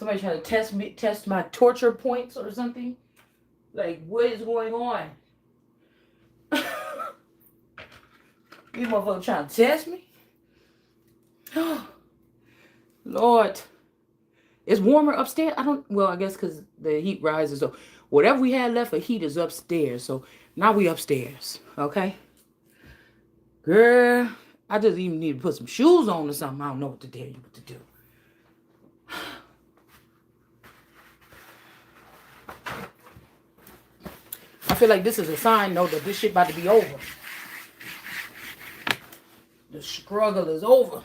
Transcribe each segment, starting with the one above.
Somebody trying to test my torture points or something. Like, what is going on? These motherfuckers trying to test me? Lord. It's warmer upstairs. Well, I guess because the heat rises. So whatever we had left for heat is upstairs. So now we upstairs. Okay? Girl, I just even need to put some shoes on or something. I don't know what to tell you what to do. I feel like this is a sign, though, that this shit about to be over. The struggle is over.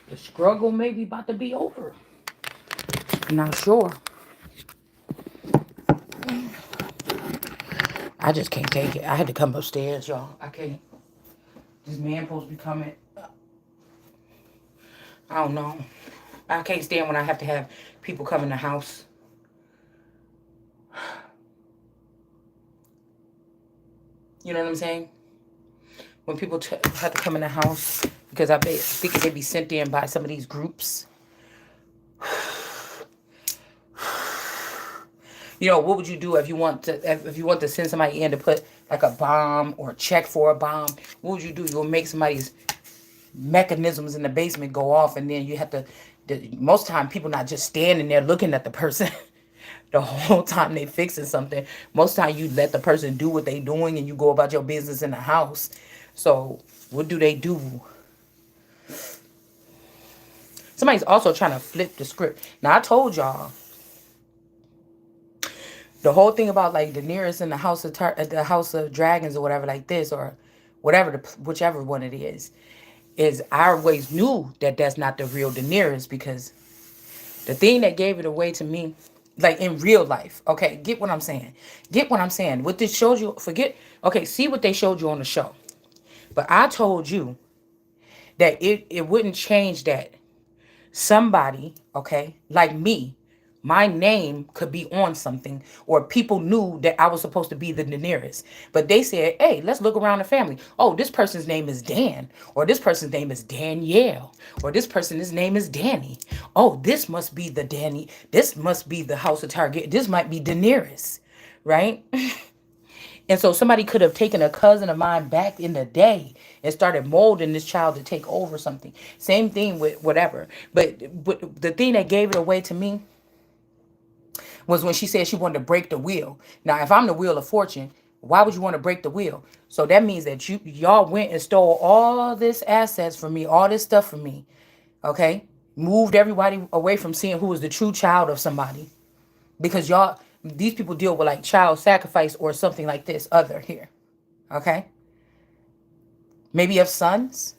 The struggle may be about to be over. I'm not sure. I just can't take it. I had to come upstairs, y'all. I can't. This man supposed to be coming. I don't know. I can't stand when I have to have people come in the house. You know what I'm saying? When people have to come in the house, because I think they be sent in by some of these groups. You know, what would you do if you want to send somebody in to put like a bomb or check for a bomb? What would you do? You'll make somebody's mechanisms in the basement go off, and then you have to. Most of the time, people not just standing there looking at the person the whole time they fixing something. Most of the time, you let the person do what they doing, and you go about your business in the house. So, what do they do? Somebody's also trying to flip the script. Now, I told y'all. The whole thing about like Daenerys in the House of Dragons or whatever like this or whatever whichever one it is I always knew that that's not the real Daenerys because the thing that gave it away to me, like in real life, okay, get what I'm saying? Get what I'm saying? What this showed you, see what they showed you on the show. But I told you that it wouldn't change that somebody, okay, like me, my name could be on something, or people knew that I was supposed to be the Daenerys. But they said, hey, let's look around the family. Oh, this person's name is Dan, or this person's name is Danielle, or this person's name is Danny. Oh, this must be the Danny. This must be the House of Target. This might be Daenerys, right? And so somebody could have taken a cousin of mine back in the day and started molding this child to take over something. Same thing with whatever. But the thing that gave it away to me was when she said she wanted to break the wheel. Now, if I'm the wheel of fortune, why would you want to break the wheel? So that means that y'all went and stole all this assets from me, all this stuff from me. Okay? Moved everybody away from seeing who was the true child of somebody. Because these people deal with like child sacrifice or something like this other here. Okay? Maybe you have sons.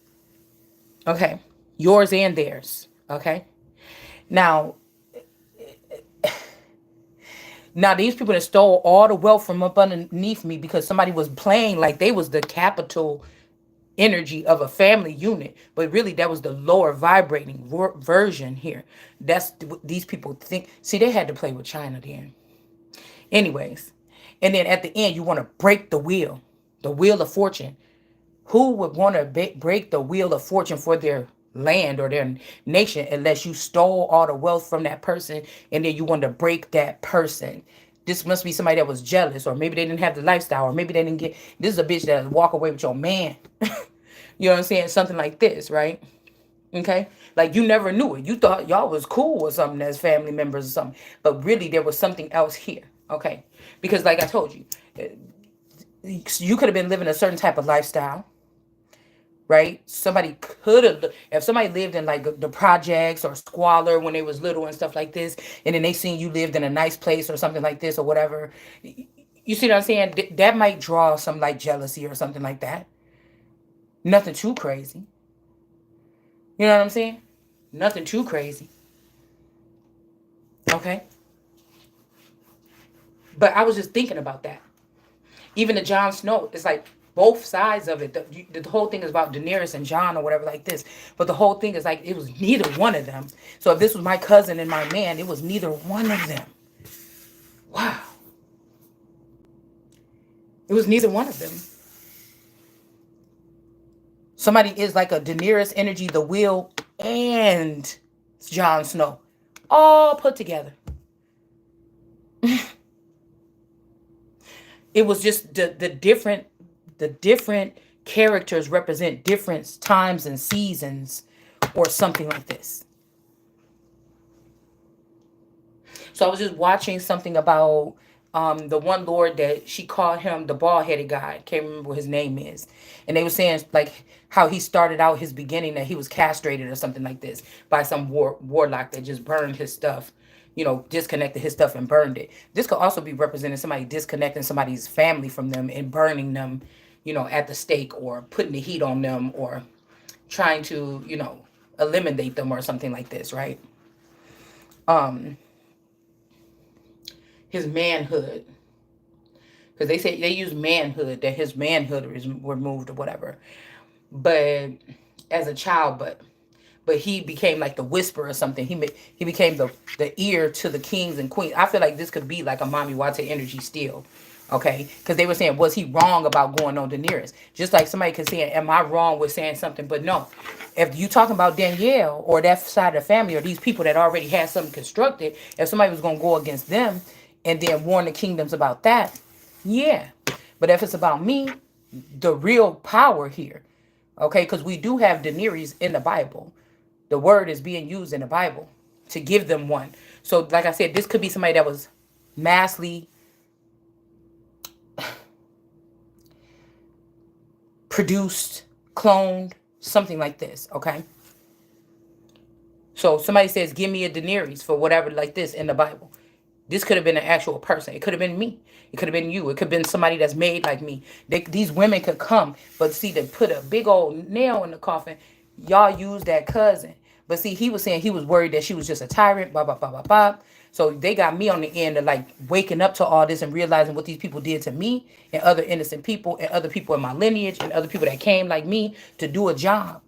Okay. Yours and theirs. Okay? Now these people that stole all the wealth from up underneath me because somebody was playing like they was the capital energy of a family unit, but really that was the lower vibrating version here. That's what these people think. See, they had to play with China then. Anyways, and then at the end, you want to break the wheel of fortune. Who would want to break the wheel of fortune for their land or their nation unless you stole all the wealth from that person and then you want to break that person? This must be somebody that was jealous, or maybe they didn't have the lifestyle, or maybe they didn't get. This is a bitch that walk away with your man. You know what I'm saying? Something like this, right? Okay, like you never knew it. You thought y'all was cool or something as family members or something, but really there was something else here. Okay, because like I told you, you could have been living a certain type of lifestyle, right? Somebody could have, if somebody lived in like the projects or squalor when they was little and stuff like this, and then they seen you lived in a nice place or something like this or whatever. You see what I'm saying? That might draw some like jealousy or something like that. Nothing too crazy. You know what I'm saying? Nothing too crazy. Okay? But I was just thinking about that. Even the Jon Snow, it's like both sides of it. The whole thing is about Daenerys and Jon or whatever like this. But the whole thing is like it was neither one of them. So if this was my cousin and my man, it was neither one of them. Wow. It was neither one of them. Somebody is like a Daenerys energy, the wheel and Jon Snow, all put together. It was just the different characters represent different times and seasons or something like this. So I was just watching something about the one lord that she called him the bald headed guy. Can't remember what his name is. And they were saying like how he started out his beginning that he was castrated or something like this by some warlock that just burned his stuff, disconnected his stuff and burned it. This could also be representing somebody disconnecting somebody's family from them and burning them, at the stake or putting the heat on them or trying to, eliminate them or something like this, right? Um, his manhood, because they say they use manhood, that his manhood is removed or whatever. But as a child, but he became like the whisper or something. He became the ear to the kings and queens. I feel like this could be like a Mommy Wate energy still. Okay, because they were saying, was he wrong about going on Daenerys? Just like somebody could say, am I wrong with saying something? But no, if you talking about Danielle or that side of the family or these people that already had something constructed, if somebody was going to go against them and then warn the kingdoms about that, yeah. But if it's about me, the real power here, okay, because we do have Daenerys in the Bible. The word is being used in the Bible to give them one. So, like I said, this could be somebody that was massively produced, cloned, something like this, okay? So somebody says, give me a Daenerys for whatever like this in the Bible. This could have been an actual person. It could have been me. It could have been you. It could have been somebody that's made like me. These women could come, but see, to put a big old nail in the coffin, y'all use that cousin. But see, he was saying he was worried that she was just a tyrant, blah, blah, blah, blah, blah. So they got me on the end of like waking up to all this and realizing what these people did to me and other innocent people and other people in my lineage and other people that came like me to do a job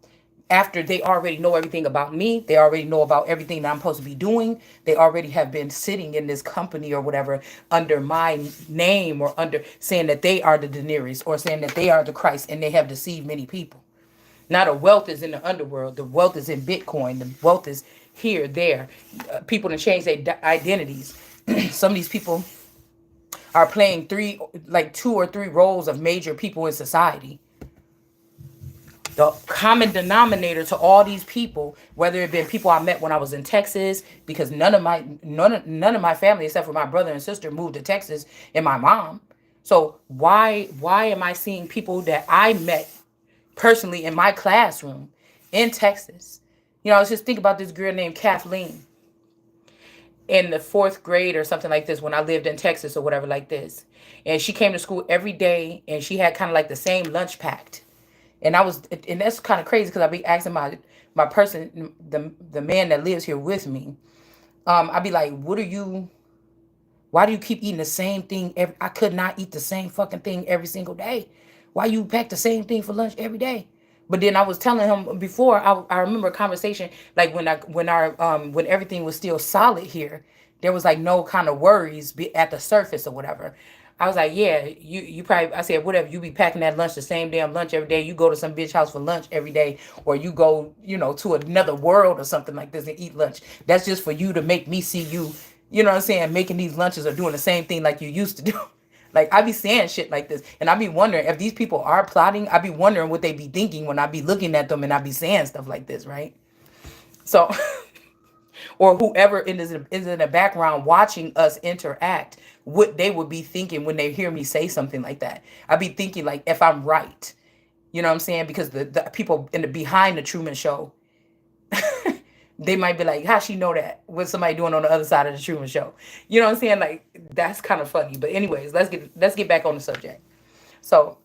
after they already know everything about me. They already know about everything that I'm supposed to be doing. They already have been sitting in this company or whatever under my name or under saying that they are the Daenerys or saying that they are the Christ, and they have deceived many people. Now the wealth is in the underworld. The wealth is in Bitcoin. The wealth is here, there. People to change their identities. Some of these people are playing two or three roles of major people in society. The common denominator to all these people, whether it been people I met when I was in Texas, because none of my family except for my brother and sister moved to Texas, and my mom. So why am I seeing people that I met personally in my classroom in Texas? I was just thinking about this girl named Kathleen in the fourth grade or something like this when I lived in Texas or whatever like this. And she came to school every day and she had kind of like the same lunch packed. And that's kind of crazy because I be asking my person, the man that lives here with me. I'd be like, why do you keep eating the same thing? I could not eat the same fucking thing every single day. Why you pack the same thing for lunch every day? But then I was telling him before, I remember a conversation like when everything was still solid here, there was like no kind of worries at the surface or whatever. I was like, yeah, you probably, I said, whatever, you be packing that lunch, the same damn lunch every day. You go to some bitch house for lunch every day, or you go, to another world or something like this and eat lunch. That's just for you to make me see you, what I'm saying, making these lunches or doing the same thing like you used to do. Like, I be saying shit like this, and I be wondering if these people are plotting. I be wondering what they be thinking when I be looking at them and I be saying stuff like this, right? So, or whoever is in the background watching us interact, what they would be thinking when they hear me say something like that. I be thinking like if I'm right, you know what I'm saying? Because the people in the behind the Truman Show, they might be like, how she know that? What's somebody doing on the other side of the Truman Show? You know what I'm saying? Like, that's kind of funny. But anyways, let's get back on the subject. So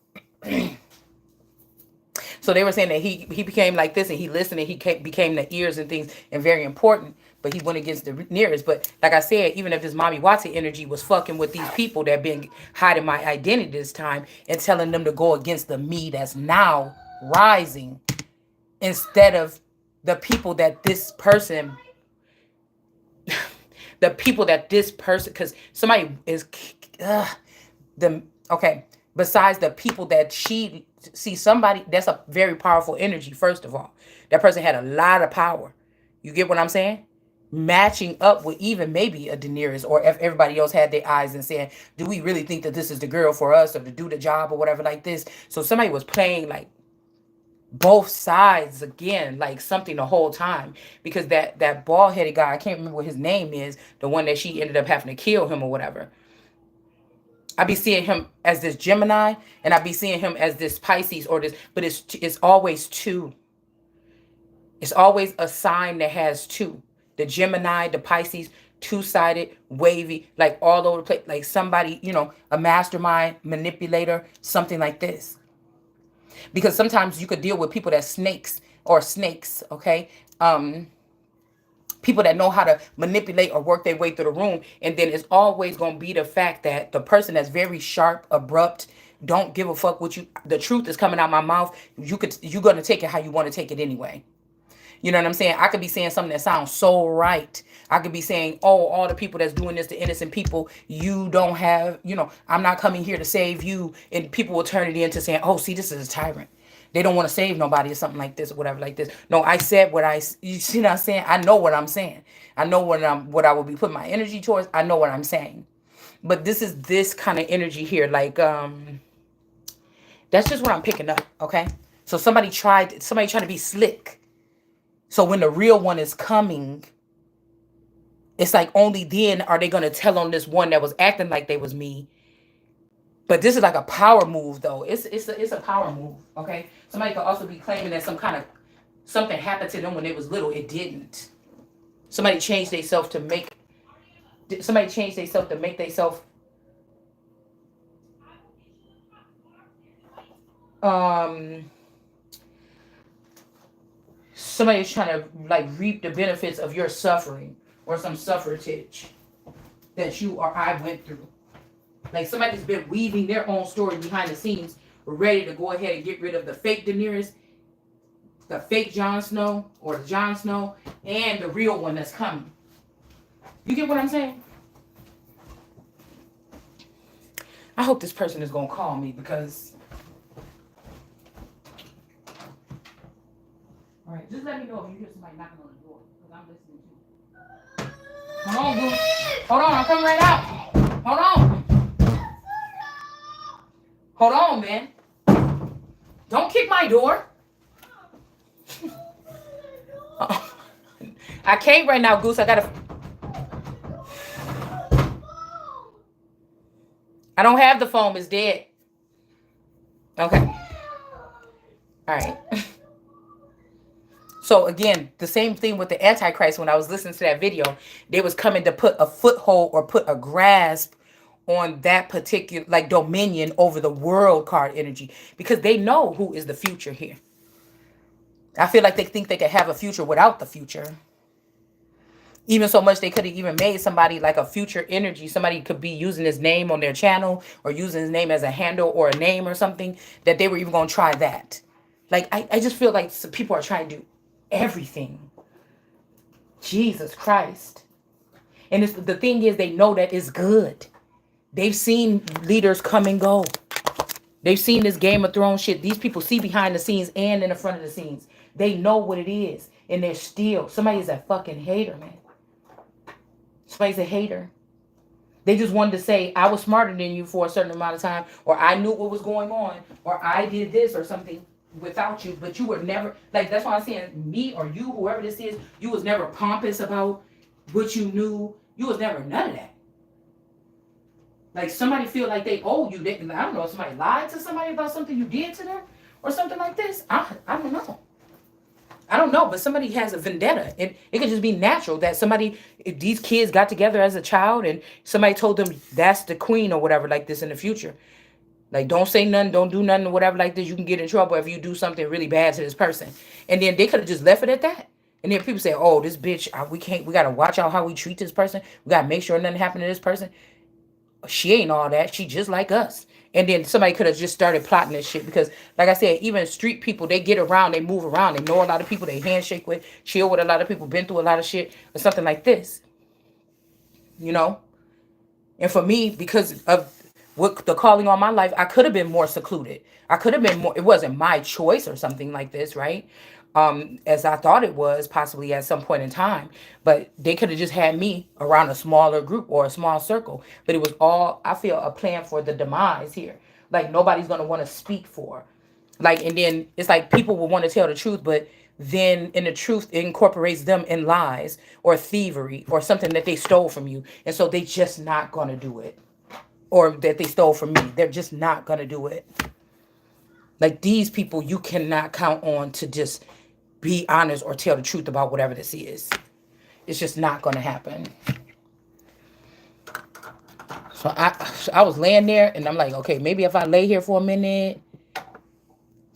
so they were saying that he became like this and he listened and became the ears and things and very important. But he went against the nearest. But like I said, even if this Mommy Watson energy was fucking with these people that been hiding my identity this time and telling them to go against the me that's now rising instead of the people that this person, because somebody is the okay. Besides the people that she see somebody that's a very powerful energy. First of all, that person had a lot of power. You get what I'm saying? Matching up with even maybe a Daenerys, or if everybody else had their eyes and saying, do we really think that this is the girl for us or to do the job or whatever like this? So somebody was playing like both sides again, like something the whole time, because that bald headed guy, I can't remember what his name is, the one that she ended up having to kill him or whatever. I be seeing him as this Gemini, and I be seeing him as this Pisces or this, but it's always two. It's always a sign that has two. The Gemini, the Pisces, two-sided, wavy, like all over the place, like somebody, a mastermind, manipulator, something like this. Because sometimes you could deal with people that snakes, okay? People that know how to manipulate or work their way through the room, and then it's always going to be the fact that the person that's very sharp, abrupt, don't give a fuck what you, the truth is coming out my mouth, you're going to take it how you want to take it anyway. You know what I'm saying? I could be saying something that sounds so right. I could be saying, oh, all the people that's doing this to innocent people, you don't have, I'm not coming here to save you. And people will turn it into saying, oh, see, this is a tyrant. They don't want to save nobody or something like this or whatever like this. No, I said you see what I'm saying? I know what I'm saying. I know what I will be putting my energy towards. I know what I'm saying. But this is this kind of energy here. Like, that's just what I'm picking up. Okay. So somebody tried to be slick. So when the real one is coming, it's like only then are they going to tell on this one that was acting like they was me. But this is like a power move, though. It's a power move, okay? Somebody could also be claiming that something happened to them when they was little. It didn't. Somebody changed themselves to make themselves um somebody's trying to like reap the benefits of your suffering or some suffrage that you or I went through. Like somebody's been weaving their own story behind the scenes, ready to go ahead and get rid of the fake Daenerys, the fake Jon Snow or the Jon Snow, and the real one that's coming. You get what I'm saying? I hope this person is gonna call me because. All right, just let me know if you hear somebody knocking on the door because I'm listening too. Hold on, Boo. Hold on, I'm coming right out. Hold on. Hold on, man. Don't kick my door. I can't right now, Goose. I don't have the phone. It's dead. Okay. All right. So again, the same thing with the Antichrist. When I was listening to that video, they was coming to put a foothold or put a grasp on that particular like dominion over the world card energy because they know who is the future here. I feel like they think they could have a future without the future. Even so much they could have even made somebody like a future energy. Somebody could be using his name on their channel or using his name as a handle or a name or something that they were even going to try that. Like, I just feel like some people are trying to do everything. Jesus Christ. And the thing is, they know that it's good. They've seen leaders come and go. They've seen this Game of Thrones shit. These people see behind the scenes and in the front of the scenes. They know what it is. And they're still, somebody's a fucking hater, man. Somebody's a hater. They just wanted to say, I was smarter than you for a certain amount of time, or I knew what was going on, or I did this or something without you, but you were never, like, that's why I'm saying me or you, whoever this is, you was never pompous about what you knew. You was never none of that. Like, somebody feel like they owe you. I don't know, if somebody lied to somebody about something you did to them or something like this. I don't know. I don't know, but somebody has a vendetta. It could just be natural that if these kids got together as a child and somebody told them that's the queen or whatever like this in the future. Like, don't say nothing, don't do nothing or whatever like this. You can get in trouble if you do something really bad to this person. And then they could have just left it at that. And then people say, oh, this bitch, we got to watch out how we treat this person. We got to make sure nothing happened to this person. She ain't all that. She just like us. And then somebody could have just started plotting this shit because, like I said, even street people, they get around, they move around, they know a lot of people, they handshake with, chill with a lot of people, been through a lot of shit or something like this. You know? And for me, because of with the calling on my life, I could have been more secluded. I could have been more, it wasn't my choice or something like this, right? As I thought it was possibly at some point in time. But they could have just had me around a smaller group or a small circle. But it was all, I feel, a plan for the demise here. Like nobody's gonna want to speak for. Like, and then it's like people will want to tell the truth, but then in the truth it incorporates them in lies or thievery or something that they stole from you. And so they just not gonna do it. Or that they stole from me. They're just not gonna do it. Like these people you cannot count on to just be honest or tell the truth about whatever this is. It's just not gonna happen. So I was laying there and I'm like, okay, maybe if I lay here for a minute,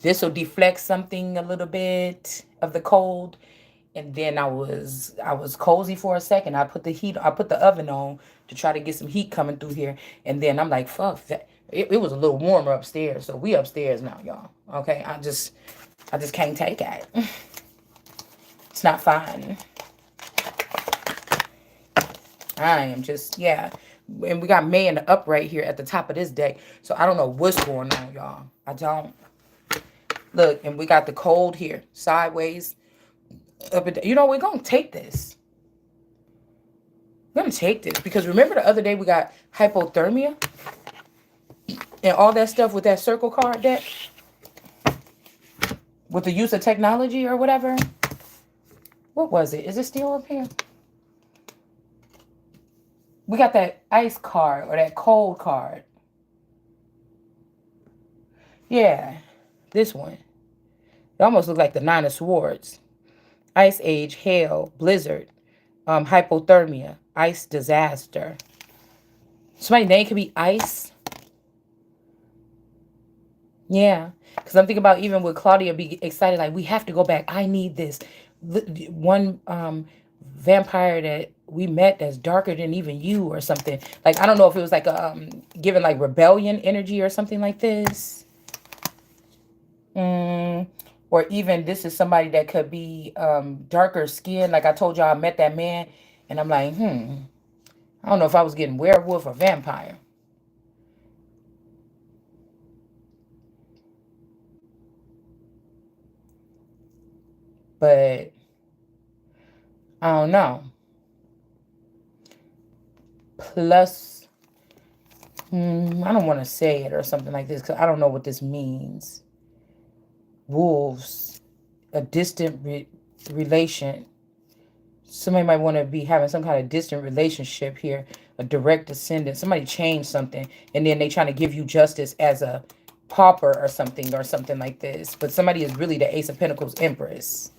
this will deflect something a little bit of the cold. And then I was cozy for a second. I put the oven on to try to get some heat coming through here. And then I'm like, fuck that. It was a little warmer upstairs. So we upstairs now, y'all. Okay. I just can't take it. It's not fun. I am just, yeah. And we got May in the upright here at the top of this deck. So I don't know what's going on, y'all. I don't. Look, and we got the cold here. Sideways. Up and down. You know, we're going to take this. We're going to take this. Because remember the other day we got hypothermia? And all that stuff with that circle card deck? With the use of technology or whatever? What was it? Is it still up here? We got that ice card or that cold card. Yeah, this one. It almost looks like the Nine of Swords. Ice age, hail, blizzard, hypothermia, ice disaster. Somebody's name could be Ice. Yeah, because I'm thinking about even with Claudia be excited, like, we have to go back. I need this. One vampire that we met that's darker than even you or something. Like, I don't know if it was like giving like rebellion energy or something like this. Or even this is somebody that could be darker skin. Like I told y'all, I met that man and I'm like, I don't know if I was getting werewolf or vampire. But I don't know. Plus, I don't want to say it or something like this because I don't know what this means. Wolves, a distant relation. Somebody might want to be having some kind of distant relationship here. A direct descendant. Somebody changed something and then they trying to give you justice as a pauper or something like this. But somebody is really the Ace of Pentacles Empress.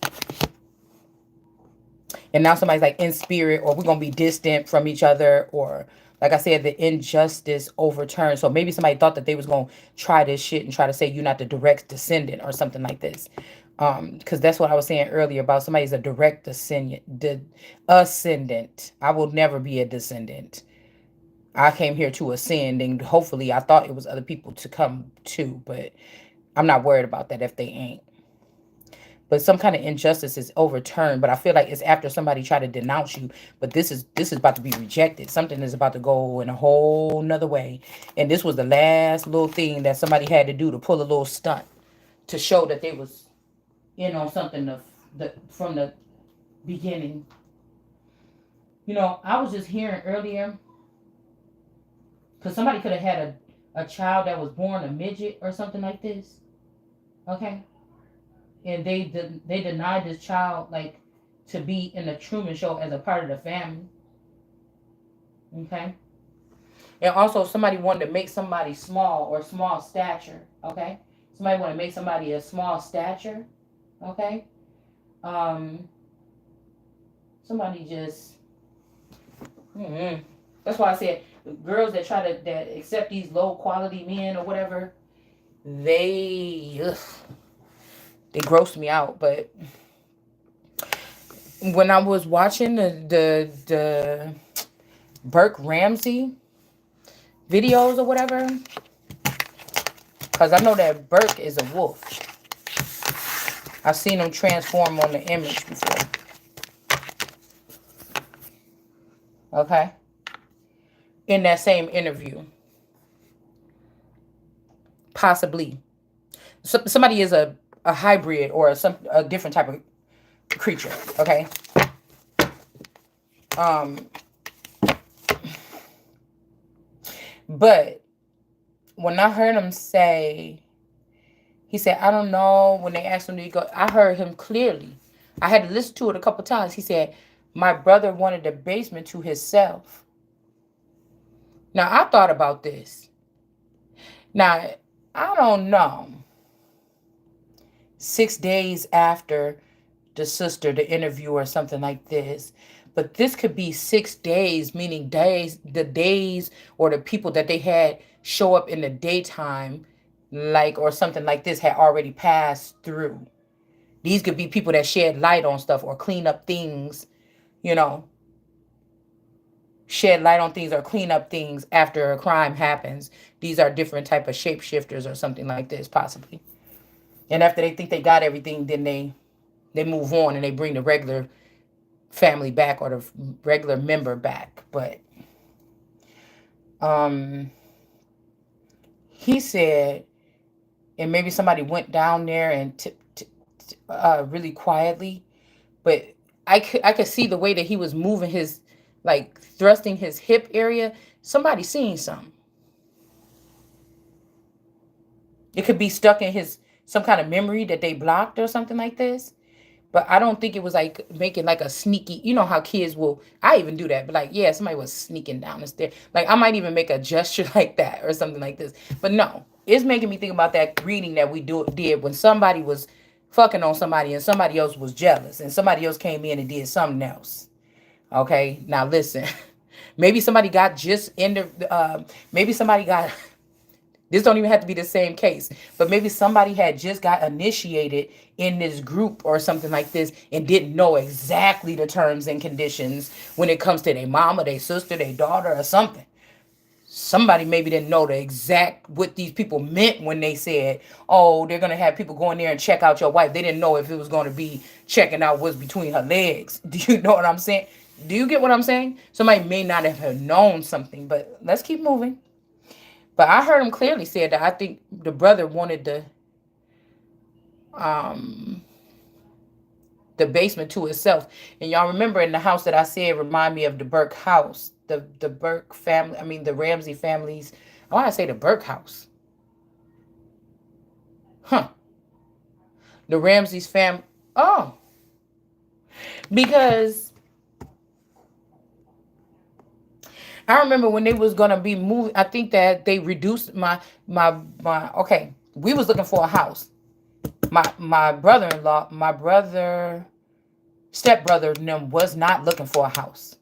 And now somebody's like in spirit, or we're going to be distant from each other, or like I said, the injustice overturned. So maybe somebody thought that they was going to try this shit and try to say you're not the direct descendant or something like this. Because that's what I was saying earlier about somebody's a direct ascendant. I will never be a descendant. I came here to ascend, and hopefully I thought it was other people to come too, but I'm not worried about that if they ain't. But some kind of injustice is overturned. But I feel like it's after somebody tried to denounce you. But this is about to be rejected. Something is about to go in a whole nother way. And this was the last little thing that somebody had to do to pull a little stunt to show that they was in on something from the beginning. You know, I was just hearing earlier, because somebody could have had a child that was born a midget or something like this. Okay? And they denied this child, like, to be in the Truman Show as a part of the family. Okay? And also somebody wanted to make somebody small or small stature. Okay? Somebody want to make somebody a small stature. Okay? Somebody just... That's why I said girls that try to that accept these low quality men or whatever, they gross me out. But when I was watching the Burke Ramsey videos or whatever, because I know that Burke is a wolf. I've seen him transform on the image before. Okay? In that same interview. possibly. Somebody is a hybrid or a different type of creature. Okay. Um, but when I heard him say, he said, I don't know. When they asked him to go, I heard him clearly. I had to listen to it a couple times. He said, my brother wanted the basement to himself. Now, I thought about this. Now, I don't know. 6 days after the sister, the interview, or something like this. But this could be 6 days, meaning days, the days or the people that they had show up in the daytime, like, or something like this, had already passed through. These could be people that shed light on stuff or clean up things, you know, shed light on things or clean up things after a crime happens. These are different type of shapeshifters or something like this, possibly. And after they think they got everything, then they move on and they bring the regular family back or the regular member back. But um, he said, and maybe somebody went down there and really quietly, but I could see the way that he was moving his, like, thrusting his hip area. Somebody seen something. It could be stuck in his some kind of memory that they blocked or something like this. But I don't think it was like making like a sneaky, you know how kids will, I even do that, but like, yeah, somebody was sneaking down the stairs. Like, I might even make a gesture like that or something like this. But no, it's making me think about that reading that we did when somebody was fucking on somebody and somebody else was jealous and somebody else came in and did something else. Okay, now listen. Maybe somebody got just in the, maybe somebody got, this don't even have to be the same case, but maybe somebody had just got initiated in this group or something like this and didn't know exactly the terms and conditions when it comes to their mama, their sister, their daughter, or something. Somebody maybe didn't know the exact what these people meant when they said, "Oh, they're gonna have people go in there and check out your wife." They didn't know if it was going to be checking out what's between her legs. Do you know what I'm saying? Do you get what I'm saying? Somebody may not have known something, but let's keep moving. But I heard him clearly say that I think the brother wanted um the basement to itself. And y'all remember in the house that I said remind me of the Burke house. The Burke family, I mean the Ramsey families. I want to say the Burke house. Huh. The Ramsey's family. Oh, because I remember when they was gonna be moving, I think that they reduced my okay. We was looking for a house. My brother-in-law, my brother stepbrother and them was not looking for a house.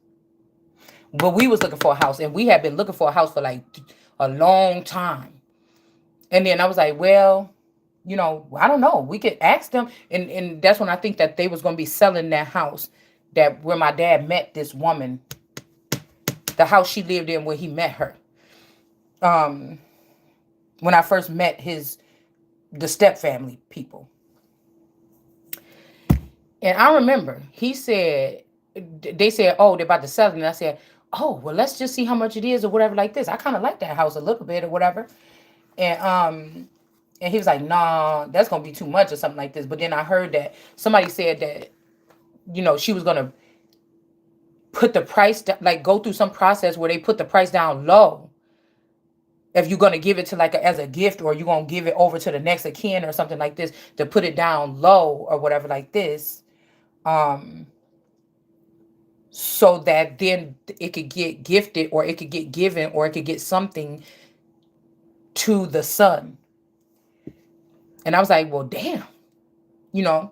But we was looking for a house and we had been looking for a house for like a long time. And then I was like, well, I don't know. We could ask them. And that's when I think that they was gonna be selling that house that where my dad met this woman, the house she lived in where he met her. Um when I first met the step family people. And I remember they said, oh, they're about to sell it. And I said, oh, well, let's just see how much it is or whatever like this. I kind of like that house a little bit or whatever. And he was like, nah, that's going to be too much or something like this. But then I heard that somebody said that, she was going to put the price, like go through some process where they put the price down low. If you're going to give it to like as a gift or you're going to give it over to the next of kin or something like this to put it down low or whatever like this. So that then it could get gifted or it could get given or it could get something to the son. And I was like, well, damn, you know,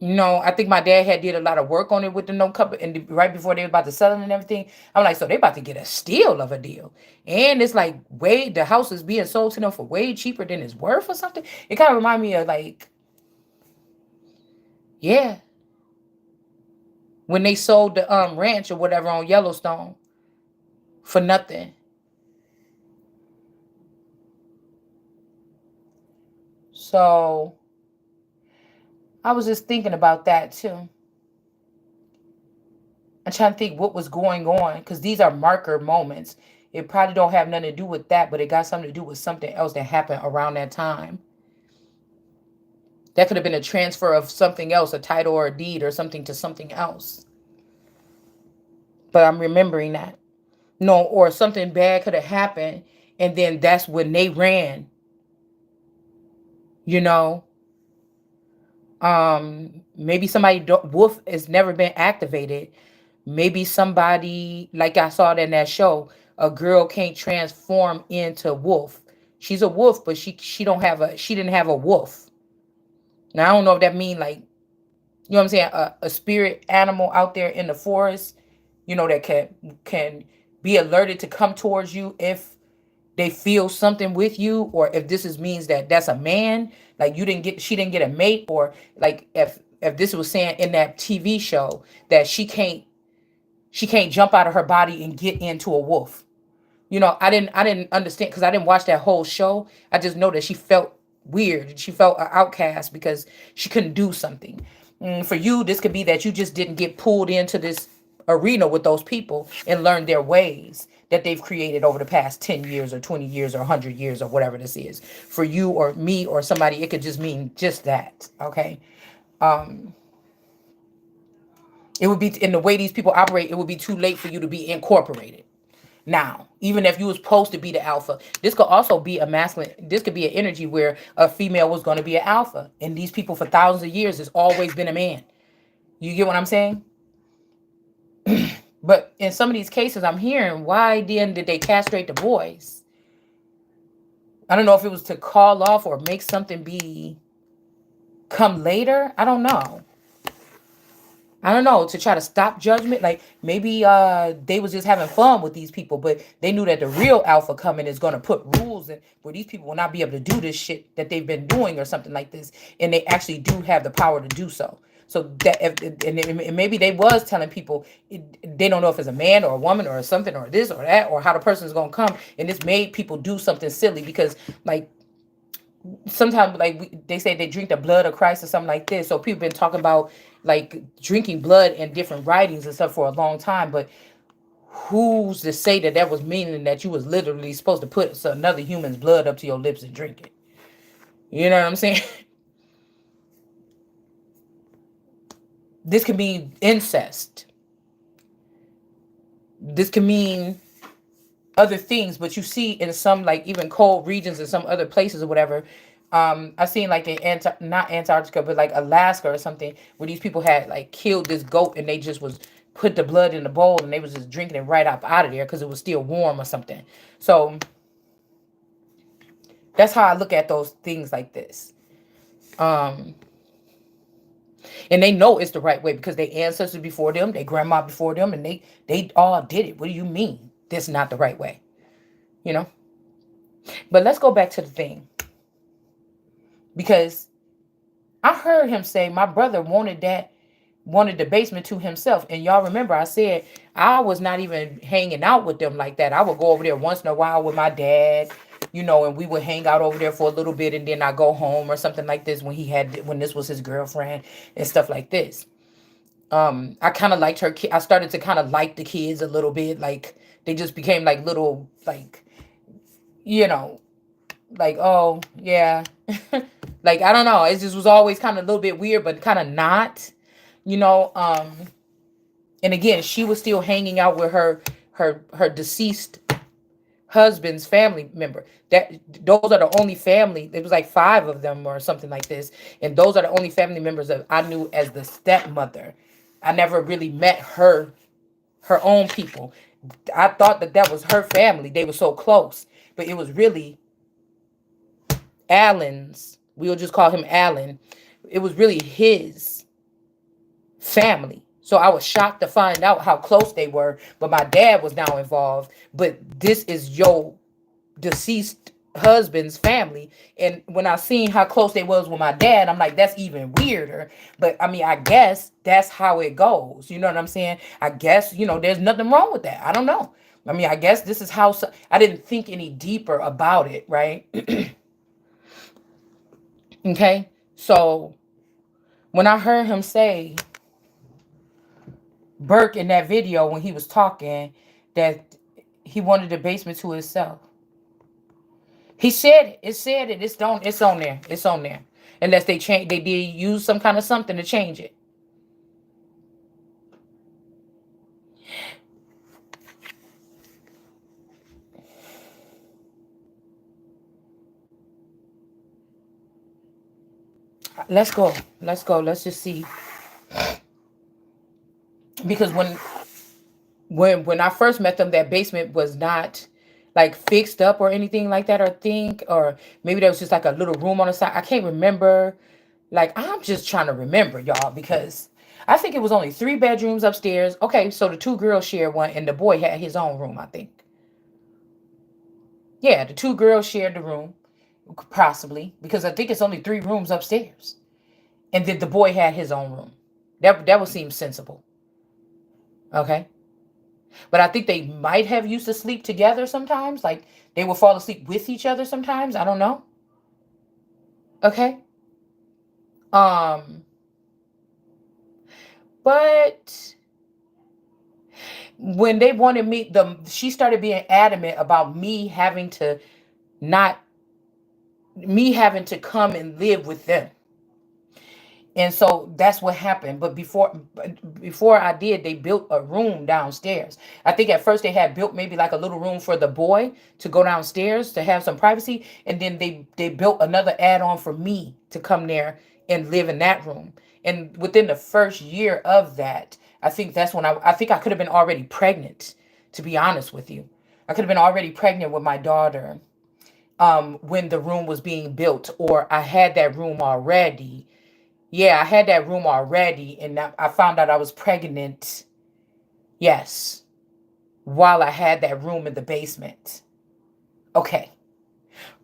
I think my dad had did a lot of work on it with the no cover and right before they were about to sell it and everything. I'm like, so they about to get a steal of a deal. And it's like the house is being sold to them for way cheaper than it's worth or something. It kind of remind me of like, yeah, when they sold the ranch or whatever on Yellowstone for nothing. So I was just thinking about that too. I'm trying to think what was going on because these are marker moments. It probably don't have nothing to do with that, but it got something to do with something else that happened around that time. That could have been a transfer of something else, a title or a deed or something to something else. But I'm remembering that. No, or something bad could have happened, and then that's when they ran, you know. Maybe somebody wolf has never been activated. Maybe somebody, like I saw it in that show, a girl can't transform into wolf. She's a wolf, but she didn't have a wolf. Now I don't know if that mean like, you know what I'm saying, a spirit animal out there in the forest, that can be alerted to come towards you if they feel something with you, or if this is means that that's a man, like she didn't get a mate, or like if this was saying in that TV show that she can't jump out of her body and get into a wolf. I didn't understand because I didn't watch that whole show. I just know that she felt weird. She felt an outcast because she couldn't do something. For you, this could be that you just didn't get pulled into this arena with those people and learn their ways that they've created over the past 10 years or 20 years or 100 years or whatever this is. For you or me or somebody, it could just mean just that. Okay. It would be in the way these people operate, it would be too late for you to be incorporated. Now, even if you was supposed to be the alpha, this could also be a masculine. This could be an energy where a female was going to be an alpha, and these people for thousands of years has always been a man. You get what I'm saying? But in some of these cases, I'm hearing, why then did they castrate the boys? I don't know if it was to call off or make something be come later. I don't know. To try to stop judgment. Like maybe they was just having fun with these people, but they knew that the real alpha coming is gonna put rules in where these people will not be able to do this shit that they've been doing or something like this. And they actually do have the power to do so. So that and maybe they was telling people they don't know if it's a man or a woman or something or this or that or how the person is gonna come, and this made people do something silly because like sometimes like they say they drink the blood of Christ or something like this. So people been talking about like drinking blood in different writings and stuff for a long time. But who's to say that that was meaning that you was literally supposed to put another human's blood up to your lips and drink it? You know what I'm saying? This can mean incest. This can mean other things, but you see in some like even cold regions in some other places or whatever. I've seen like in not Antarctica, but like Alaska or something, where these people had like killed this goat and they just was put the blood in the bowl and they was just drinking it right up out of there because it was still warm or something. So that's how I look at those things like this. And they know it's the right way because they ancestors before them, they grandma before them, and they all did it. What do you mean this is not the right way? You know? But let's go back to the thing. Because I heard him say my brother wanted the basement to himself. And y'all remember I said I was not even hanging out with them like that. I would go over there once in a while with my dad, and we would hang out over there for a little bit and then I go home or something like this when this was his girlfriend and stuff like this. I kind of liked her. I started to kind of like the kids a little bit. Like they just became like little, like, like, oh yeah. Like, I don't know. It just was always kind of a little bit weird, but kind of not, you know. And again, she was still hanging out with her deceased husband's family member. Those are the only family. It was like 5 of them or something like this, and those are the only family members that I knew as the stepmother. I never really met her own people. I thought that was her family. They were so close, but it was really Alan's. We'll just call him Alan. It was really his family. So I was shocked to find out how close they were. But my dad was now involved. But this is your deceased husband's family. And when I seen how close they was with my dad, I'm like, that's even weirder. But I mean, I guess that's how it goes. You know what I'm saying? I guess, there's nothing wrong with that. I don't know. I mean, I guess this is how I didn't think any deeper about it, right? Okay, so when I heard him say Burke in that video when he was talking that He wanted the basement to himself. He said it. It said it. It's on there. It's on there. Unless they change, they did use some kind of something to change it. Let's go. Let's go. Let's just see. Because when I first met them, that basement was not like fixed up or anything like that, or think, or maybe there was just like a little room on the side. I can't remember. Like, I'm just trying to remember, y'all, because I think it was only 3 bedrooms upstairs. Okay, so the 2 girls shared one, and the boy had his own room, I think. Yeah, the 2 girls shared the room, possibly, because I think it's only 3 rooms upstairs. And then the boy had his own room. That would seem sensible. Okay. But I think they might have used to sleep together sometimes. Like they would fall asleep with each other sometimes. I don't know. Okay. Um, but when they wanted me, she started being adamant about not me having to come and live with them. And so that's what happened. But before I did, they built a room downstairs. I think at first they had built maybe like a little room for the boy to go downstairs to have some privacy, and then they built another add-on for me to come there and live in that room. And within the first year of that, I think that's when I think I could have been already pregnant, to be honest with you. I could have been already pregnant with my daughter when the room was being built, or I had that room already. Yeah, I had that room already, and I found out I was pregnant. Yes, while I had that room in the basement. Okay,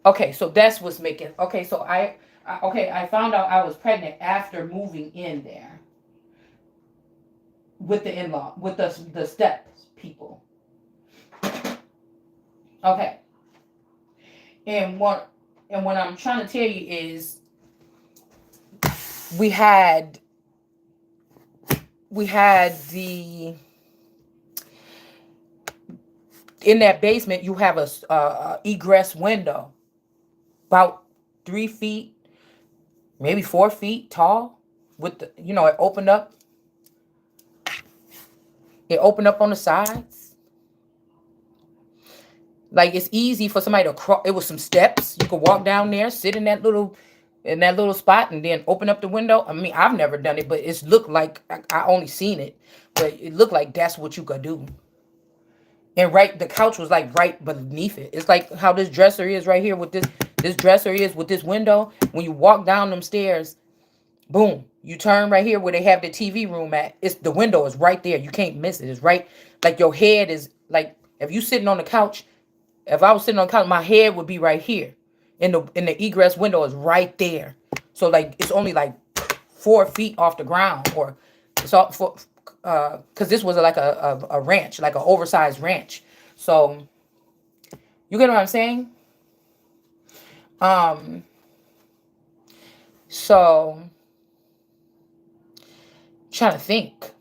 okay, so that's what's making. Okay, so I found out I was pregnant after moving in there with the in-law, with the step people. Okay, and what I'm trying to tell you is we had the in that basement. You have a egress window about 3 feet, maybe 4 feet tall, with the it opened up on the sides. Like, it's easy for somebody to cross. It was some steps. You could walk down there, sit in that little spot, and then open up the window. I mean, I've never done it, but it's looked like I only seen it, but it looked like that's what you could do. And the couch was like right beneath it. It's like how this dresser is right here with this dresser is with this window. When you walk down them stairs, boom, you turn right here where they have the TV room at. It's the window is right there. You can't miss it. It's right, like your head is like, if you sitting on the couch, if I was sitting on the couch, my head would be right here. In the egress window is right there. So like it's only like 4 feet off the ground, or it's all for because this was like a ranch, like an oversized ranch. So you get what I'm saying? Um, so trying to think.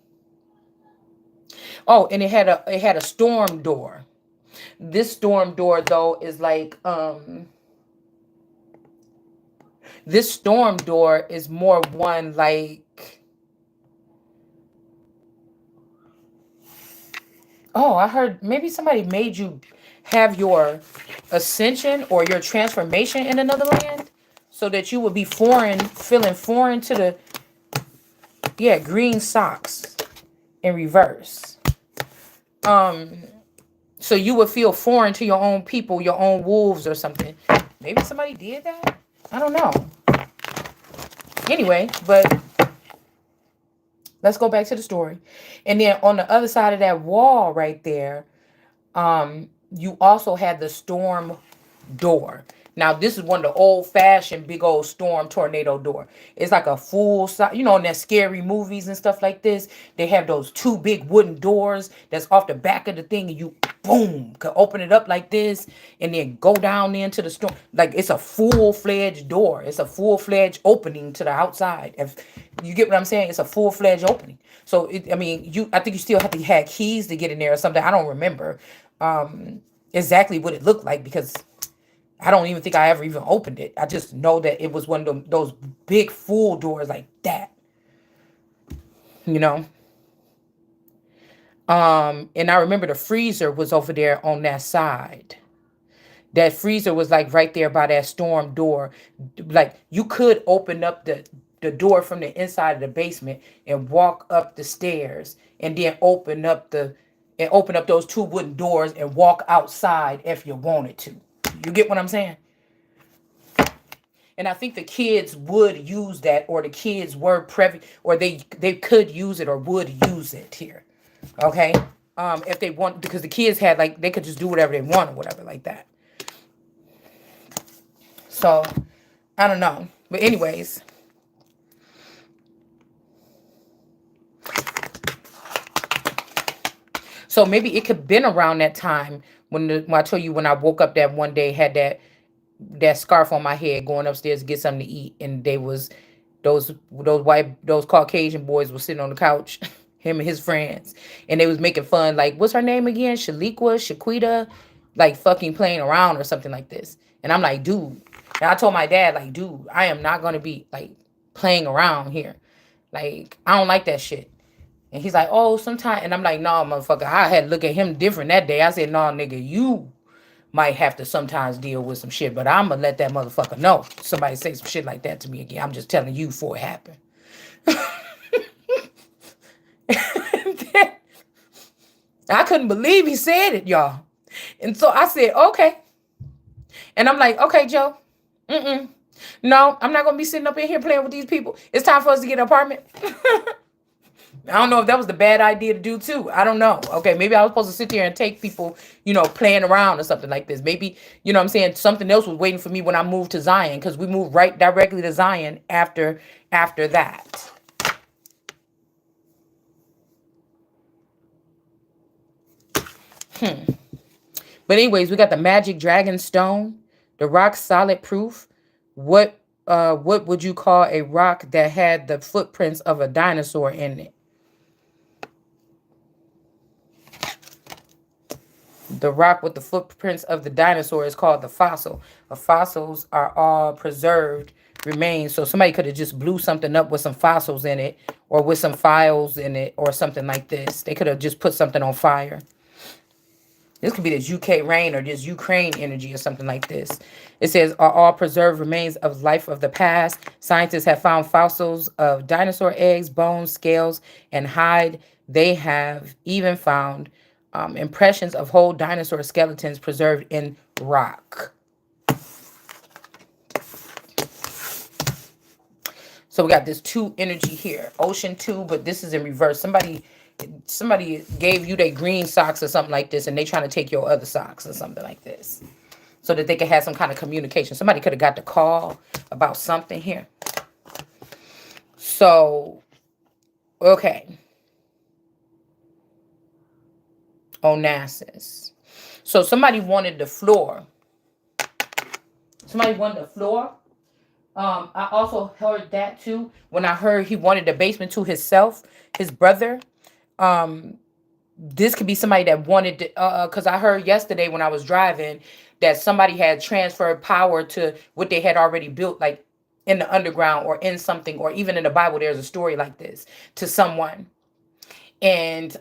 Oh, and it had a storm door. This storm door though is like this storm door is more one like, oh, I heard maybe somebody made you have your ascension or your transformation in another land so that you would be feeling foreign to the, yeah, green socks in reverse. Um, so you would feel foreign to your own people, your own wolves or something. Maybe somebody did that. I don't know. Anyway, but let's go back to the story. And then on the other side of that wall right there, you also had the storm door. Now, this is one of the old-fashioned big old storm tornado door. It's like a full size, in that scary movies and stuff like this, they have those two big wooden doors that's off the back of the thing, and you, boom, could open it up like this and then go down into the storm. Like, it's a full-fledged door. It's a full-fledged opening to the outside. If you get what I'm saying, it's a full-fledged opening. So, I think you still have to have keys to get in there or something. I don't remember. exactly what it looked like because I don't even think I ever even opened it. I just know that it was one of those big full doors like that, you know. And I remember the freezer was over there on that side. That freezer was like right there by that storm door. Like you could open up the door from the inside of the basement and walk up the stairs and then open up those two wooden doors and walk outside if you wanted to. You get what I'm saying? And I think the kids would use that, or the kids were privy, or they could use it or would use it here. Okay, if they want, because the kids had like they could just do whatever they want or whatever like that. So I don't know, but anyways, so maybe it could have been around that time when I told you when I woke up that one day had that scarf on my head going upstairs to get something to eat, and they was those Caucasian boys were sitting on the couch, him and his friends, and they was making fun like what's her name again, Shaliqua, Shaquita, like fucking playing around or something like this, and I'm like, dude, and I told my dad like, dude, I am not gonna be like playing around here, like I don't like that shit. And he's like, oh, sometimes, and I'm like, no, motherfucker, I had to look at him different that day. I said, no, nigga, you might have to sometimes deal with some shit, but I'm gonna let that motherfucker know. Somebody say some shit like that to me again. I'm just telling you before it happened. I couldn't believe he said it, y'all. And so I said, okay. And I'm like, okay, Joe. No, I'm not gonna be sitting up in here playing with these people. It's time for us to get an apartment. I don't know if that was the bad idea to do too. I don't know. Okay, maybe I was supposed to sit there and take people, playing around or something like this. Maybe, what I'm saying, something else was waiting for me when I moved to Zion, because we moved right directly to Zion after that. But anyways, we got the magic dragon stone, the rock solid proof. What would you call a rock that had the footprints of a dinosaur in it? The rock with the footprints of the dinosaur is called the fossil. The fossils are all preserved remains. So somebody could have just blew something up with some fossils in it or with some files in it or something like this. They could have just put something on fire. This could be this UK rain or this Ukraine energy or something like this. It says, are all preserved remains of life of the past. Scientists have found fossils of dinosaur eggs, bones, scales, and hide. They have even found impressions of whole dinosaur skeletons preserved in rock. So we got this 2 energy here. Ocean 2, but this is in reverse. Somebody gave you their green socks or something like this, and they trying to take your other socks or something like this, so that they could have some kind of communication. Somebody could have got the call about something here. So, okay. Onassis. So somebody wanted the floor. Somebody wanted the floor. I also heard that too. When I heard he wanted the basement to himself, his brother. This could be somebody that wanted to, because I heard yesterday when I was driving that somebody had transferred power to what they had already built, like in the underground or in something, or even in the Bible, there's a story like this to someone. And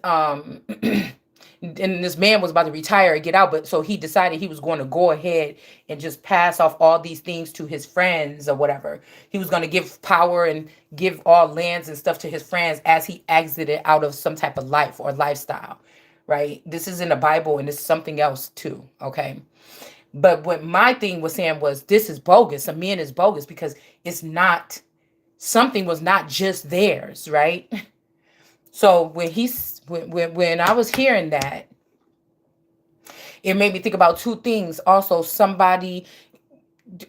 and this man was about to retire and get out, but so he decided he was going to go ahead and just pass off all these things to his friends or whatever. He was going to give power and give all lands and stuff to his friends as he exited out of some type of life or lifestyle, right? This is in the Bible, and it's something else too, okay? But what my thing was saying was, this is bogus. A man is bogus because it's not, something was not just theirs, right? So when I was hearing that, it made me think about 2 things. Also, somebody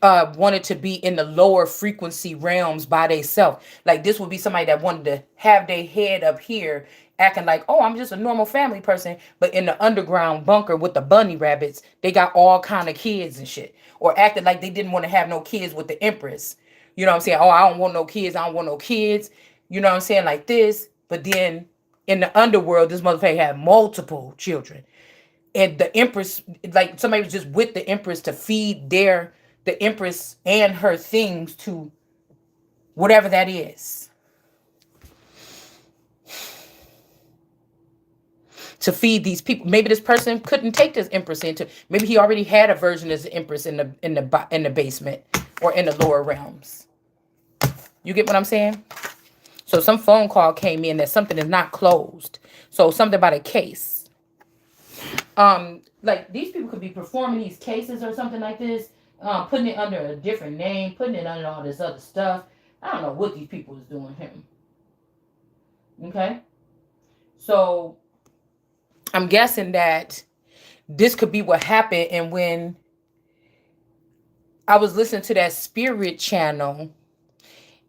wanted to be in the lower frequency realms by themselves. Like this would be somebody that wanted to have their head up here, acting like, oh, I'm just a normal family person, but in the underground bunker with the bunny rabbits, they got all kind of kids and shit, or acted like they didn't want to have no kids with the Empress. You know what I'm saying? Oh, I don't want no kids. I don't want no kids. You know what I'm saying? Like this. But then in the underworld, this motherfucker had multiple children. And the Empress, like somebody was just with the Empress to feed the Empress and her things to whatever that is, to feed these people. Maybe this person couldn't take this Empress into. Maybe he already had a version as the Empress in the basement or in the lower realms. You get what I'm saying? So some phone call came in that something is not closed. So something about a case. Like these people could be performing these cases or something like this, putting it under a different name, putting it under all this other stuff. I don't know what these people is doing him. Okay, so I'm guessing that this could be what happened. And when I was listening to that spirit channel,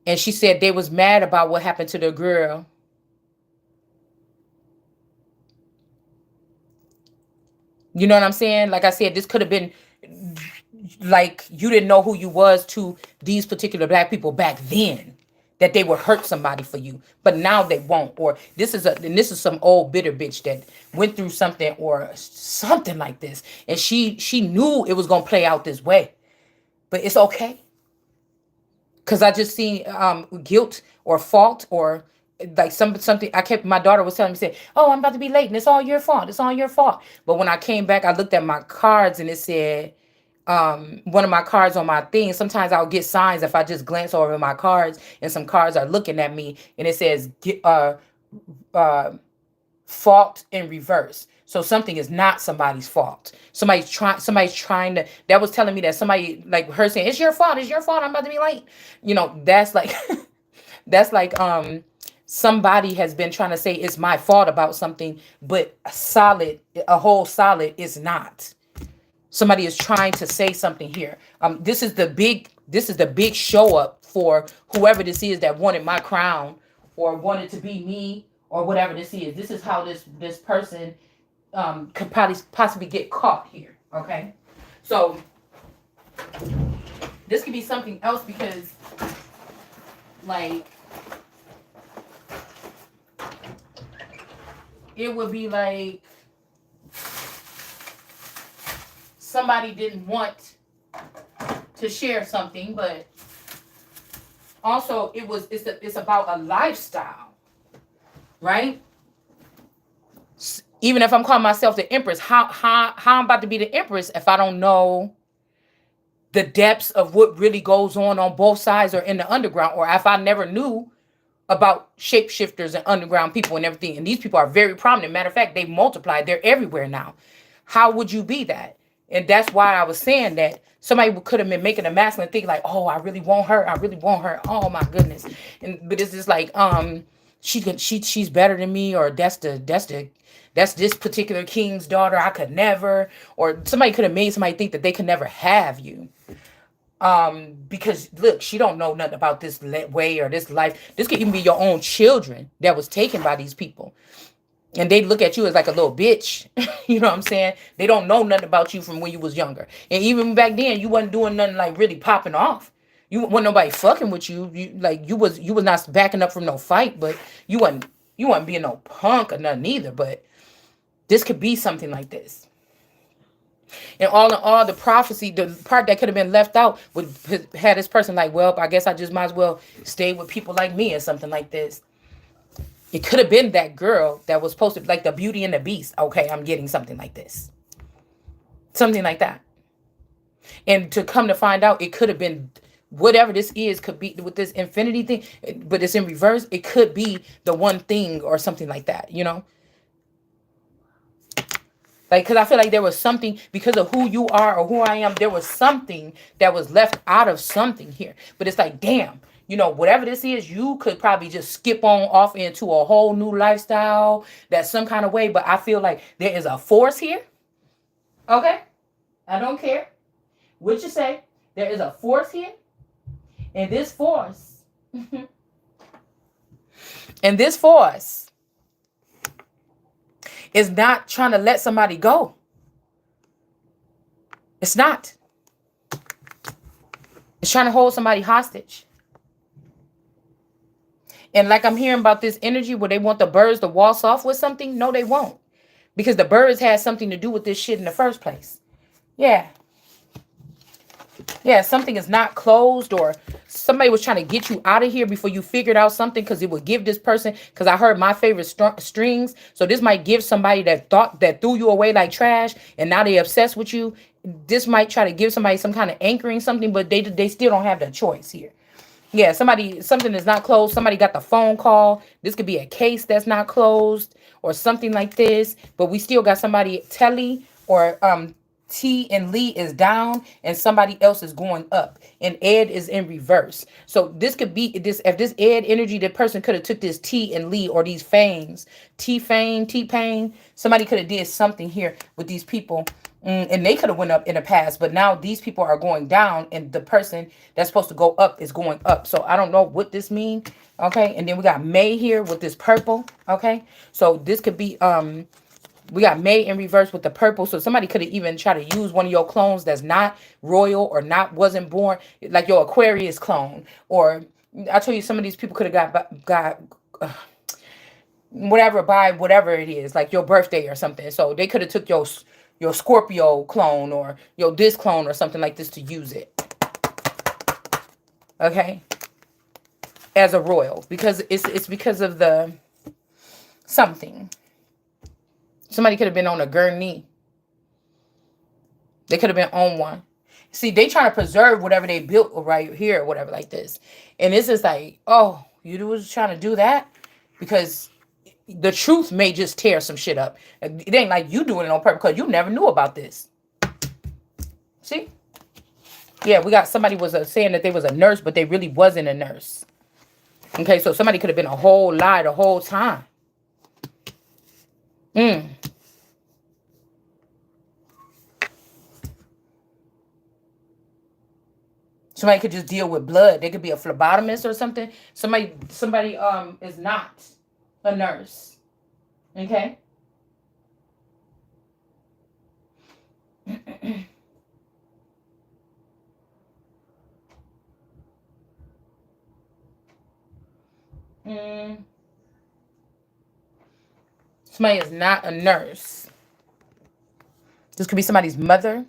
and she said they was mad about what happened to the girl. You know what I'm saying? Like I said, this could have been like you didn't know who you was to these particular black people back then, that they would hurt somebody for you, but now they won't. Or this is some old bitter bitch that went through something or something like this, and she knew it was gonna play out this way, but it's okay. Cause I just seen guilt or fault or like something. I kept my daughter was telling me, said, "Oh, I'm about to be late, and it's all your fault. It's all your fault." But when I came back, I looked at my cards and it said, one of my cards on my thing. Sometimes I'll get signs if I just glance over my cards and some cards are looking at me and it says uh fault in reverse. So something is not somebody's fault. Somebody's trying to, that was telling me that somebody like her saying, it's your fault, I'm about to be late. That's like that's like somebody has been trying to say it's my fault about something, but a whole solid is not. Somebody is trying to say something here. This is the big show up for whoever this is that wanted my crown or wanted to be me or whatever this is. This is how this person could possibly get caught here. Okay, so this could be something else because, like, it would be like somebody didn't want to share something, but also it's about a lifestyle, right? Even if I'm calling myself the Empress, how I'm about to be the Empress if I don't know the depths of what really goes on both sides or in the underground, or if I never knew about shapeshifters and underground people and everything. And these people are very prominent. Matter of fact, they've multiplied. They're everywhere now. How would you be that? And that's why I was saying that somebody could have been making a masculine think like, oh, I really want her. I really want her. Oh my goodness. But it's just like, she's better than me, or that's this particular king's daughter. I could never. Or somebody could have made somebody think that they could never have you. Because look, she don't know nothing about this way or this life. This could even be your own children that was taken by these people. And they look at you as like a little bitch. You know what I'm saying? They don't know nothing about you from when you was younger. And even back then, you wasn't doing nothing like really popping off. You wasn't nobody fucking with you. You was not backing up from no fight, but you wasn't being no punk or nothing either. But this could be something like this. And all the prophecy, the part that could have been left out would had this person like, well, I guess I just might as well stay with people like me or something like this. It could have been that girl that was supposed to be like the Beauty and the Beast. Okay, I'm getting something like this. Something like that. And to come to find out, it could have been whatever this is, could be with this infinity thing, but it's in reverse. It could be the one thing or something like that. Like, because I feel like there was something, because of who you are or who I am, there was something that was left out of something here. But it's like, damn, whatever this is, you could probably just skip on off into a whole new lifestyle that's some kind of way. But I feel like there is a force here. Okay? I don't care what you say. There is a force here. And this force, and this force is not trying to let somebody go. It's not. It's trying to hold somebody hostage. And like I'm hearing about this energy where they want the birds to waltz off with something. No, they won't. because the birds had something to do with this shit in the first place. Yeah. Yeah, something is not closed, or somebody was trying to get you out of here before you figured out something, because it would give this person, because I heard my favorite strings. So this might give somebody that thought, that threw you away like trash and now they obsessed with you. This might try to give somebody some kind of anchoring something, but they still don't have the choice here. Yeah, something is not closed. Somebody got the phone call. This could be a case that's not closed or something like this. But we still got somebody, Telly or T and Lee is down and somebody else is going up. And Ed is in reverse. So this could be this, if this Ed energy, the person could have took this T and Lee or these Fanes, T-Pain. Somebody could have did something here with these people. And they could have went up in the past, but now these people are going down, and the person that's supposed to go up is going up. So I don't know what this means. Okay, and then we got May here with this purple. Okay, so this could be we got May in reverse with the purple. So somebody could have even tried to use one of your clones that's not royal or wasn't born, like your Aquarius clone. Or I told you, some of these people could have got whatever by whatever it is, like your birthday or something. So they could have took your Scorpio clone or your this clone or something like this to use it. Okay, as a royal, because it's because of the something. Somebody could have been on a gurney. They could have been on one. See, they trying to preserve whatever they built right here or whatever like this. And it's just like, oh, you was trying to do that? Because the truth may just tear some shit up. It ain't like you doing it on purpose, because you never knew about this. See? Yeah, we got somebody was saying that they was a nurse, but they really wasn't a nurse. Okay, so somebody could have been a whole lie the whole time. Somebody could just deal with blood. They could be a phlebotomist or something. Somebody is not a nurse. Okay? Somebody is not a nurse. This could be somebody's mother.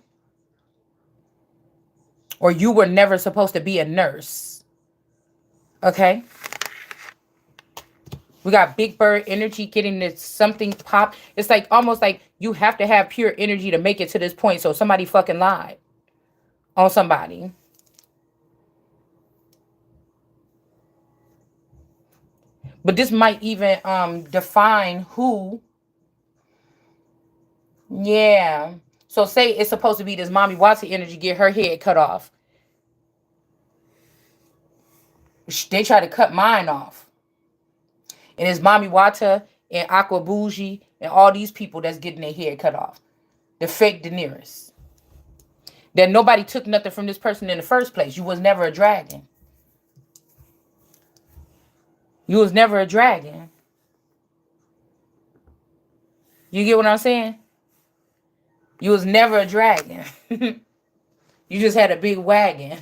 Or you were never supposed to be a nurse. Okay? We got Big Bird energy getting this something pop. It's like almost like you have to have pure energy to make it to this point. So somebody fucking lied on somebody. But this might even define who. Yeah. So say it's supposed to be this Mommy Watson energy get her head cut off. They try to cut mine off. And it's Mommy Wata and Aqua Bougie and all these people that's getting their head cut off. The fake Daenerys. That nobody took nothing from this person in the first place. You was never a dragon. You was never a dragon. You get what I'm saying? You was never a dragon. You just had a big wagon.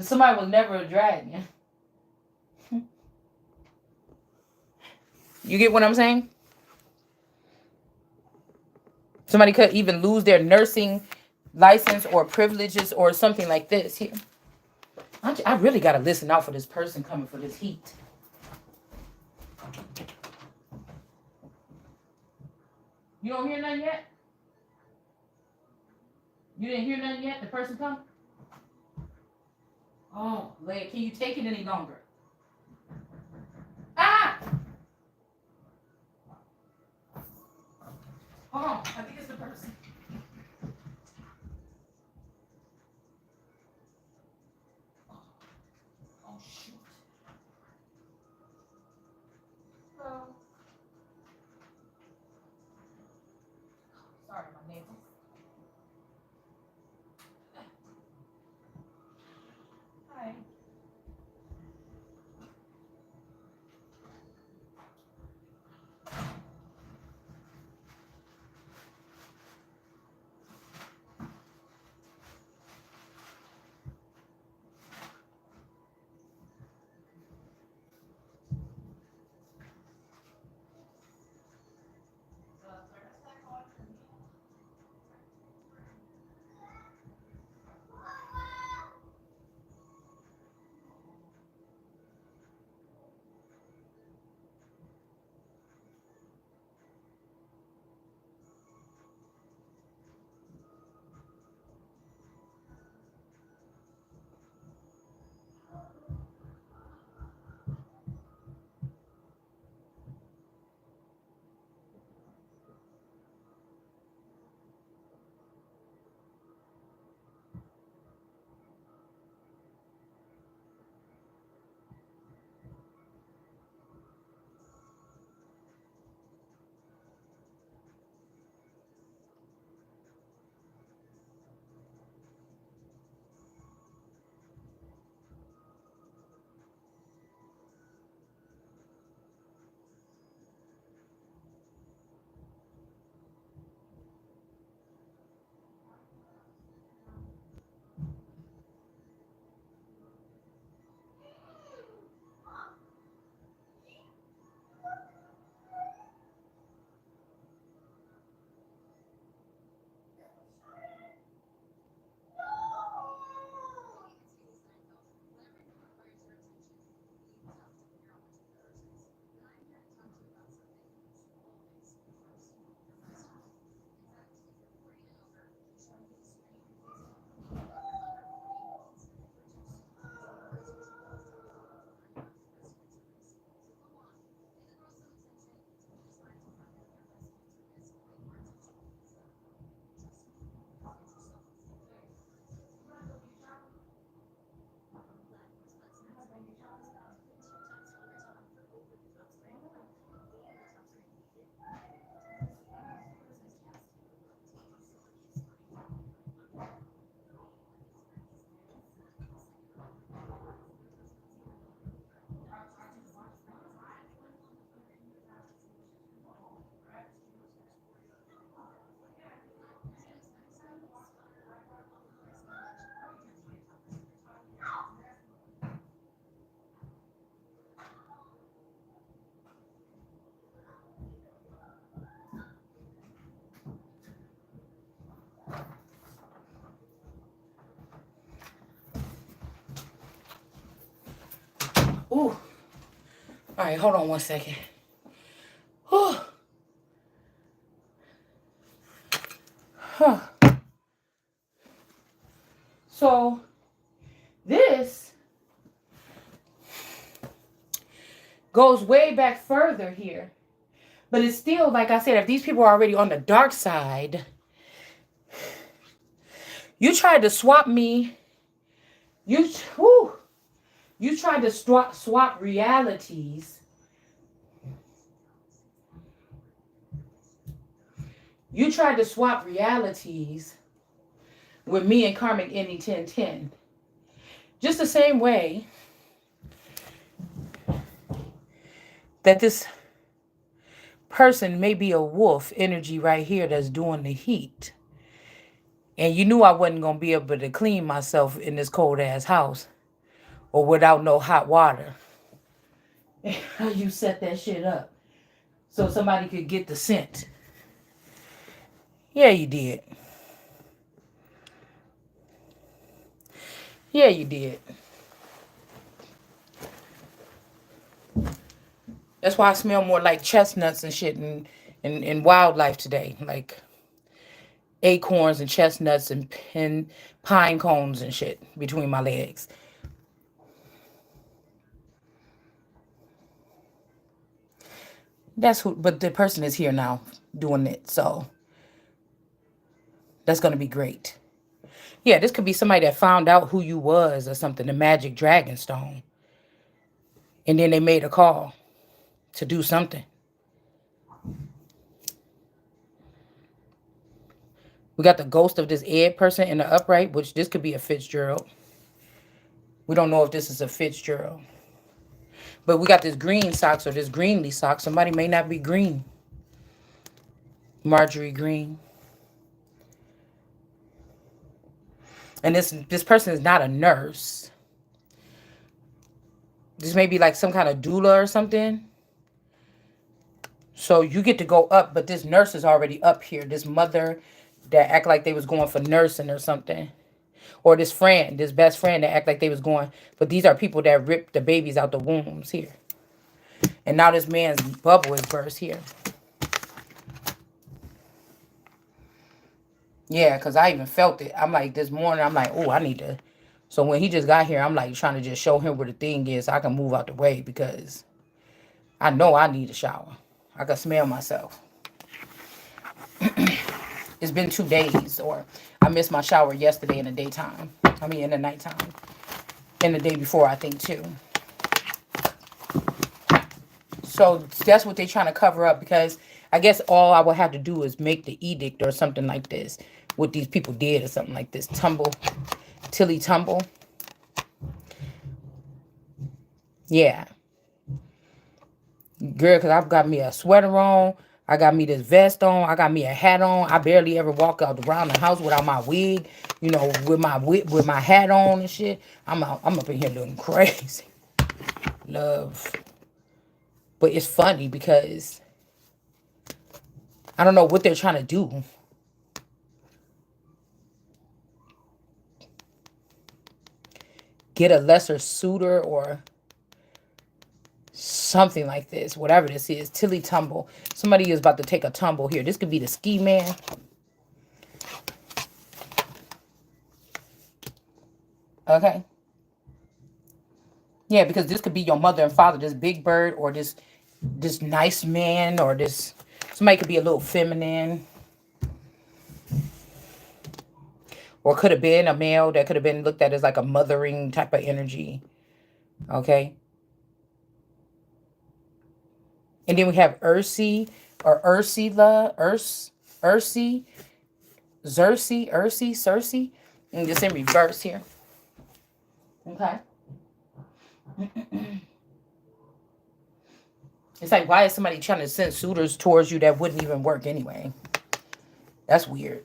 Somebody was never a dragon. You get what I'm saying? Somebody could even lose their nursing license or privileges or something like this here. I really got to listen out for this person coming for this heat. You don't hear nothing yet? You didn't hear nothing yet? The person come? Oh, Leia, can you take it any longer? Ah! Hold on, I think it's the person. Oh, shoot. Hello. Sorry, my neighbor. Hi. Ooh. All right, hold on one second. Whew. Huh. So this goes way back further here. But it's still, like I said, if these people are already on the dark side, you tried to swap me. You tried to swap realities. You tried to swap realities with me and Karmic Any 1010. Just the same way that this person may be a wolf energy right here that's doing the heat. And you knew I wasn't going to be able to clean myself in this cold ass house or without no hot water. How you set that shit up so somebody could get the scent. Yeah, you did. Yeah, you did. That's why I smell more like chestnuts and shit and wildlife today. Like acorns and chestnuts and pine cones and shit between my legs. That's who, but the person is here now doing it. So that's going to be great. Yeah, this could be somebody that found out who you was or something, the magic dragon stone. And then they made a call to do something. We got the ghost of this Ed person in the upright, which this could be a Fitzgerald. We don't know if this is a Fitzgerald. But we got this green socks or this greenly socks. Somebody may not be green. Marjorie Green. And this person is not a nurse. This may be like some kind of doula or something. So you get to go up, but this nurse is already up here. This mother that act like they was going for nursing or something. Or this friend, this best friend that act like they was going. But these are people that ripped the babies out the wombs here. And now this man's bubble is burst here. Yeah, because I even felt it. I'm like, this morning, I'm like, oh, I need to. So when he just got here, I'm like trying to just show him where the thing is so I can move out the way because I know I need a shower. I can smell myself. It's been 2 days, or I missed my shower yesterday in the daytime. I mean, in the nighttime. And the day before, I think, too. So that's what they're trying to cover up because I guess all I would have to do is make the edict or something like this. What these people did or something like this. Tilly Tumble. Yeah. Girl, because I've got me a sweater on. I got me this vest on. I got me a hat on. I barely ever walk out around the house without my wig. You know, with my hat on and shit. I'm up in here looking crazy. Love. But it's funny because I don't know what they're trying to do. Get a lesser suitor or something like this. Whatever this is. Tilly Tumble. Somebody is about to take a tumble here. This could be the ski man. Okay. Yeah, because this could be your mother and father. This big bird or this nice man or this. Somebody could be a little feminine. Or could have been a male that could have been looked at as like a mothering type of energy. Okay. And then we have Ursi or Ursula. Ursi. Cersei. And just in reverse here. Okay. It's like, why is somebody trying to send suitors towards you that wouldn't even work anyway? That's weird.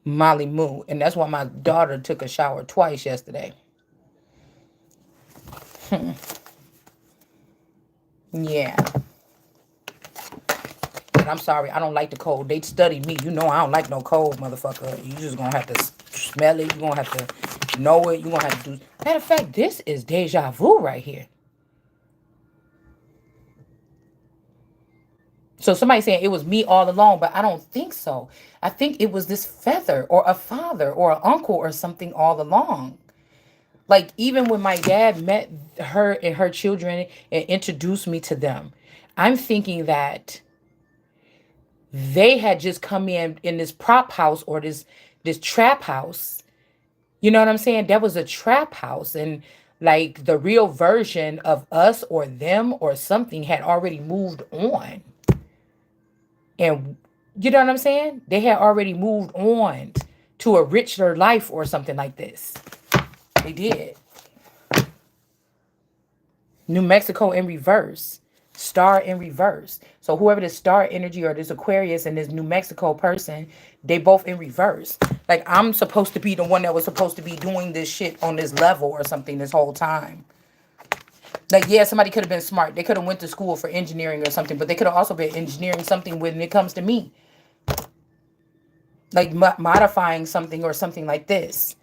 Molly Moo. And that's why my daughter took a shower twice yesterday. Yeah. But I'm sorry, I don't like the cold. They studied me. You know I don't like no cold, motherfucker. You just gonna have to smell it. You're gonna have to know it. You're going to have to do. Matter of fact, this is deja vu right here. So somebody saying it was me all along, but I don't think so. I think it was this feather or a father or an uncle or something all along. Like even when my dad met her and her children and introduced me to them, I'm thinking that they had just come in this prop house or this trap house. You know what I'm saying? That was a trap house, and like the real version of us or them or something had already moved on. And you know what I'm saying? They had already moved on to a richer life or something like this. They did. New Mexico in reverse. Star in reverse. So whoever this star energy or this Aquarius and this New Mexico person, they both in reverse. Like I'm supposed to be the one that was supposed to be doing this shit on this level or something this whole time. Like yeah, somebody could have been smart. They could have went to school for engineering or something, but they could have also been engineering something when it comes to me. Like modifying something or something like this.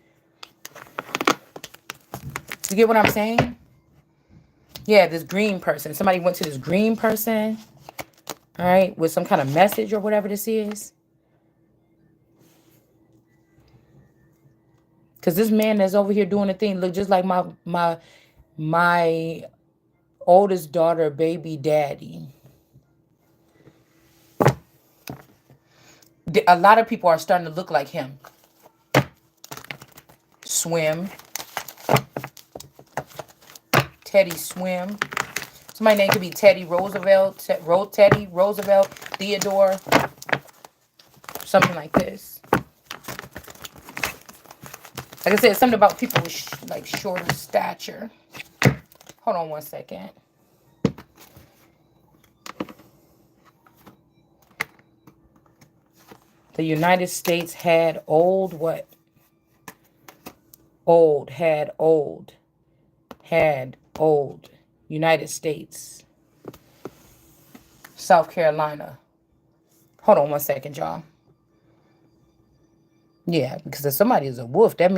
You get what I'm saying? Yeah, this green person. Somebody went to this green person, all right, with some kind of message or whatever this is. Because this man that's over here doing the thing look just like my oldest daughter, baby daddy. A lot of people are starting to look like him. Swim. Teddy Swim. Somebody's name could be Teddy Roosevelt, Teddy Roosevelt, Theodore, something like this. Like I said, something about people with like shorter stature. Hold on one second. The United States had old what? Old, had old. Had old. United States. South Carolina. Hold on one second, y'all. Yeah, because if somebody is a wolf, that means